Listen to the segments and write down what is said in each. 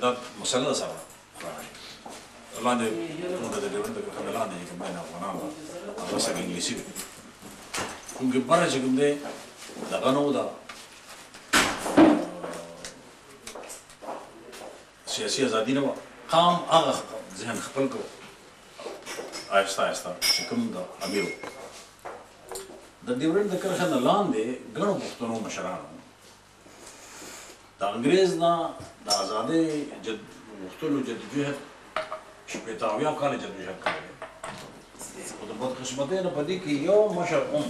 دا مسله سره لاندې موږ د ډیورنډ کرښه لاندې چې کوم نه افغانان هغه سره انګلیسي دي کوم کې بره چې کوم دی دغه نو دا سیاسي ازادي نه وه قام هغه ذهن خپل کړو آهسته آهسته چې کوم د امیر د ډیورنډ د کرښه نه لاندې ګڼو پښتنو مشرانو د انګریز نه د ازادۍ غوښتلو جدوجهد شپېته اویا کاله جدوجهد کړی دی خو د بدقسمتۍ نه په دې کې یو مشر هم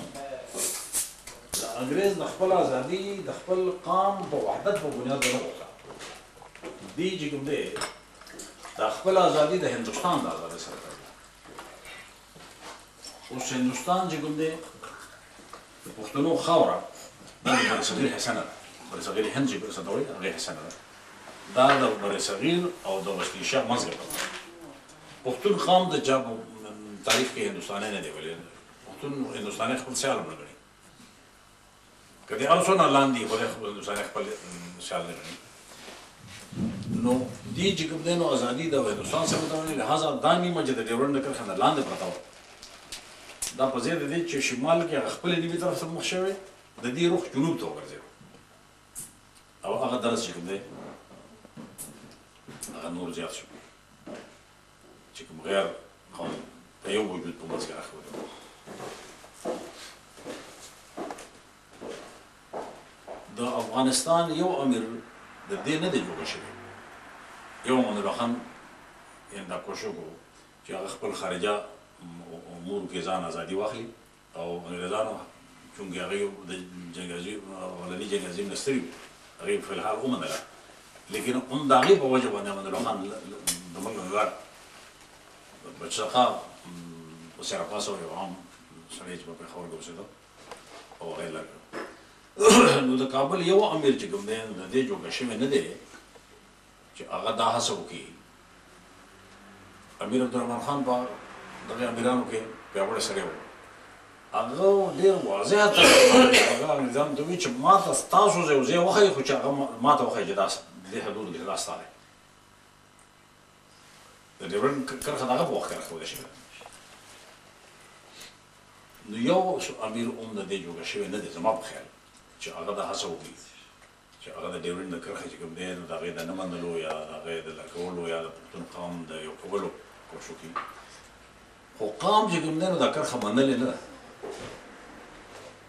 د انګریز د خپل ازادي د خپل قام په وحدت په بنیاد نه غوښته دې چې کوم دی د خپل ازادي د هندوستان د ازادۍ سره تړله اوس هندوستان چې کوم دی د پښتنو خاوره دا د برصغیر حصه نه ده برصغیر هند چې ورته وایي هغې حصه نه ده دا د برصغیر او د وسط ایشیا منځ کې پښتون قام د چا تاریخ کې هندوستانی نه دی ویلی پښتون هندوستانی خپل سیال هم نه ګڼي که د هر څونه لاندې خو هندوستانی خپل سیال نه ګڼي نو دې چې کوم دی نو ازادي د هندوستان سره وتړلې لهذا دا نیمه چې د ډیورنډ د کرښه نه لاندې پرته وه دا په ځای د دې چې شمال کې هغه خپلې نیمې طرف ته مخ شوی د دې رخ جنوب ته وګرځېدو او هغه درس چې کوم دی هغه نور زیات شو چې کوم غیر قوم په یو وجود په منځ کې راښودی د افغانستان یو امیر د دې نه دی جوړه شوی یو امان الله خان یعنې دا کوښښ وکړو چې هغه خپل خارجه امورو کې ځان ازادي واخلي او انګریزانو چونکې هغوی د جنګ عظیم اولني جنګ عظیم نه ستړي وو هغوی فی الحال ومنله لیکن هم د هغې په وجه باندې امان الله خان د ملک نګار بچرخه په سراپاسه یو عام سړی چې په پېښور کې اوسېده او هغه یې لږ نو د کابل یو امیر چې کوم دی د دې جوړه شوی نه دی چې هغه دا هڅه وکړي امیر عبدالرحمن خان په دغه امیرانو کې پیاوړی سړی و هغه ډېر واضح هغه انګریزانو ته وایي چې ما ته ستاسو ځای یو ځای وښایي خو چې هغه ما ته وښایي چې دا دې حدودو کې دا ستا دی د ډیورنډ کرښه د هغه په وخت کې راښودل شوې نو یو امیر هم د دې جوړه شوی نه دی زما په خیال چې هغه دا هڅه وکړي چې هغه د ډیورنډ د کرښه چې کوم دی نو د هغې د نه منلو یا د هغې د لګولو یا د پښتون قوم د یو کولو کوښښ وکړي خو قام چې کوم دی نو دا کرښه منلې نه ده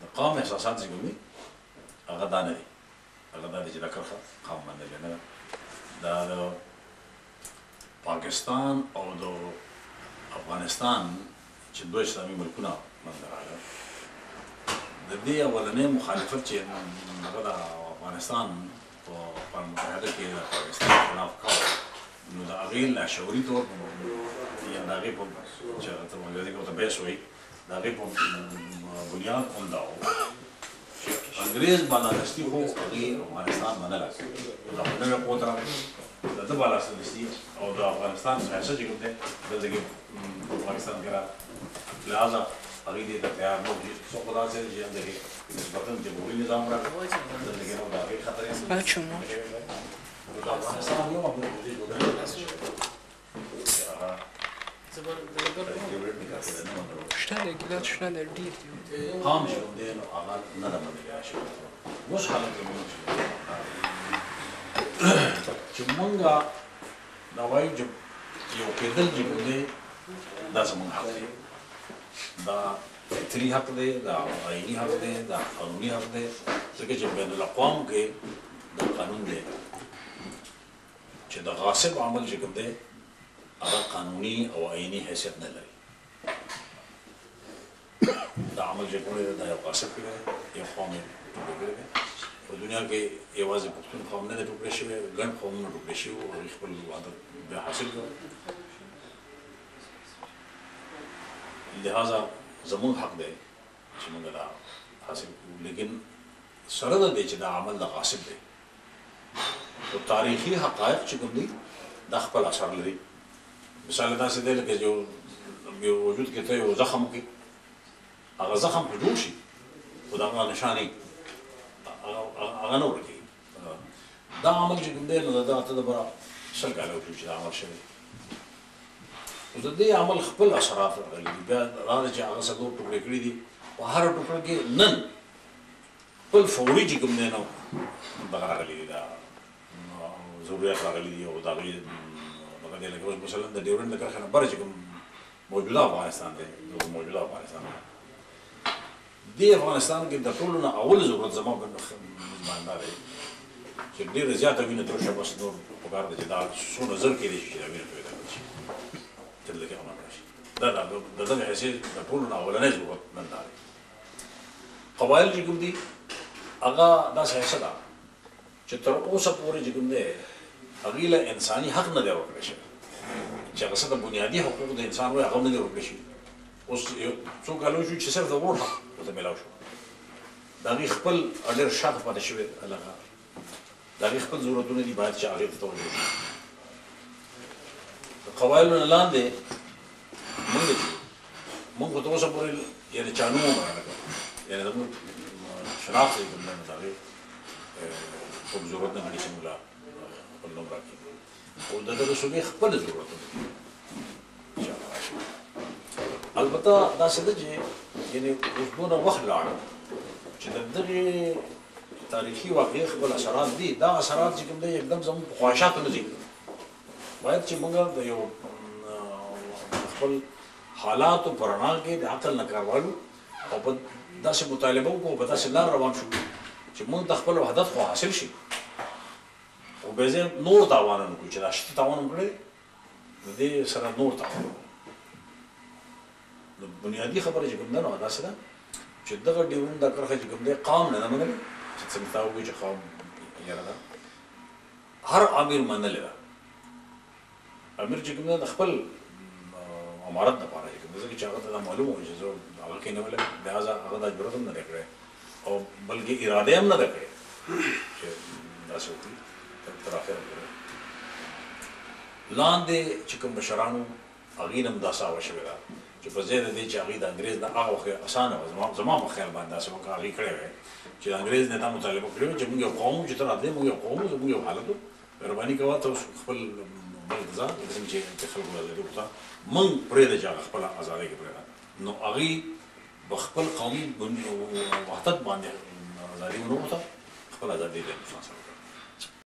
د قام احساسات چې کوم دي هغه دا نه دي هغه دا دی چې دا کرښه قام منلې نه ده دا د پاکستان او د افغانستان چې دوه اسلامي ملکونه منځته راغله د دې اولنی مخالفت چې هغه د افغانستان په اقوام متحده کې د پاکستان خلاف کاوه نو د هغې لاشعوري طور یا د هغې په چې هغه ته انګریزي کې ورته بیس وایي د هغې په بنیاد هم دا و چې انګریز بالادستي خو هغې افغانستان منله دا خو نوی قوت راغی د ده بالادستي او د افغانستان سیاست چې کوم دی دلته کې پاکستان کې راغی لهذا هغوی دې ته تیار نه وو څو خو داسې چې همدغې نسبتا جمهوري نظام راغی دلته کې نو د هغې خطرې هم د افغانستان یو امر دې جوړه قام چې کوم دی نو هغه نه ده منلې شوې اوس حالت زموږ چې مونږ دا وایو چې یو کېدل چې کوم دی دا زموږ حق دی دا فطري حق دی دا آئیني حق دی دا قانوني حق دی ځکه چې بین الاقوامو کې دا قانون دی چې د غاصب عمل چې کوم دی هغه قانوني او آئیني حیثیت نه لري دا عمل چې کړی دی دا یو غاصب کړی دی یو قوم یې ټوکړی کړی دی په دنیا کې یوازې پښتون قوم نه دی ټوکړی شوی ګڼ قومونه ټوکړی شوي وو هغوی خپل وحدت بیا حاصل کړ لہذا زموږ حق دی چې موږ دا حاصل کړو لیکن سره د دې چې دا عمل د غاصب دی خو تاریخي حقایق چې کوم دي دا خپل اثر لري مثال داسې دی لکه یو وجود کې ته یو زخم وکړي هغه زخم خو جوړ شي خو د هغه نښانې هغه نه ورکېږي دا عمل چې کوم دی نو د دغه ته دپاره سل کاله وشو چې دا عمل شوی اوس د دې عمل خپل اثرات راغلي دي بیا دا چې هغه څلور ټوکرې کړي دي په هر ټوکره کې نن خپل فوري چې کوم دی نو دغه راغلي دي دا ضرورت راغلي دي او د هغې دغه دی لکه مثلا د ډیورنډ د کرښې نه بره چې کوم موجوده افغانستان دی موجوده افغانستان دې افغانستان کې د ټولو نه اول ضرورت زما په باندې دا دی چې ډېره زیاته وینه تر شا بس نور پکار ده چې دا څونه زر کېدای شي چې دا وینه پیدا کړی شي چې دلته هم راشي دا د دغه حیثیت د ټولو نه اولنی ضرورت نن دا دی قبایل چې کوم دي هغه داسې حیثیت ده چې تر اوسه پورې چې کوم دی هغې له انساني حق نه دی ورکړی شوی چې هغه څه د بنیادي حقوق د انسان وایي هغه هم نه دی ورکړی شوي اوس یو څو کالو شو چې صرف د ورور حق ورته میلاو شو د هغې خپل ډېر شاته پاتې شوی هغه د هغې خپل ضرورتونه دي باید چې هغې ته توجه شي د قبایلو نه لاندې مونږ چې مونږ خو تر اوسه پورې یعنې چا نوم هم رانه کړ یعنې زموږ شناخت یې کوم دی نو د هغې کوم ضرورت نه مني چې موږ له خپل نوم راکړي او د دغه صوبې خپل ضرورتونه دي البته داسې ده چې یعنې اوس دونه وخت لاړ چې د دغې تاریخي واقعي خپل اثرات دي دا اثرات چې کوم دی یکدم زموږ په خواهشاتو نه ځي باید چې موږ د یو خپل حالاتو په رڼا کې د عقل نه کار واخلو او په داسې مطالبه وکړو په داسې لار روان شو چې موږ د خپل هدف خو حاصل شي او بیا ځای نور تاوان نه کړو چې دا شته تاوان هم کړی د دې سره نور تاوان نو بنیادي خبره چې کوم ده نو داسې ده چې دغه ډیورنډ دا کرښه چې کوم دی قام نه ده منلې چې څنګه تا ووایي چې قام یاره ده هر امیر منلې ده امیر چې کوم دی د خپل امارت دپاره چې کوم دی ځکه چې هغه ته دا معلوم وي چې زه هغه کې نه ولم لهذا هغه دا جرأت هم نه دی کړی او بلکې اراده هم نه ده کړې چې داسې وکړي تر اخره پورې لاندې چې کوم مشرانو هغې نه هم دا ساوه شوې ده چې په ځای د دې چې هغې د انګرېز نه هغه وخت اسانه وه زما په خیال باندې داسې وکړه هغې کړی وی چې د انګرېز نه دا مطالبه کړې وه چې موږ یو قوم وو چې ته راتلې موږ یو قوم وو زموږ یو حالت وو مهرباني کوه ته اوس خپل ملک ځه لکه څنګه چې خلکو ازادي وغوښته موږ پرېږده چې هغه خپله ازادۍ کې پرېږده نو هغې په خپل قومي وحدت باندې ازادي ونه غوښته خپل ازادي له هندوستان سره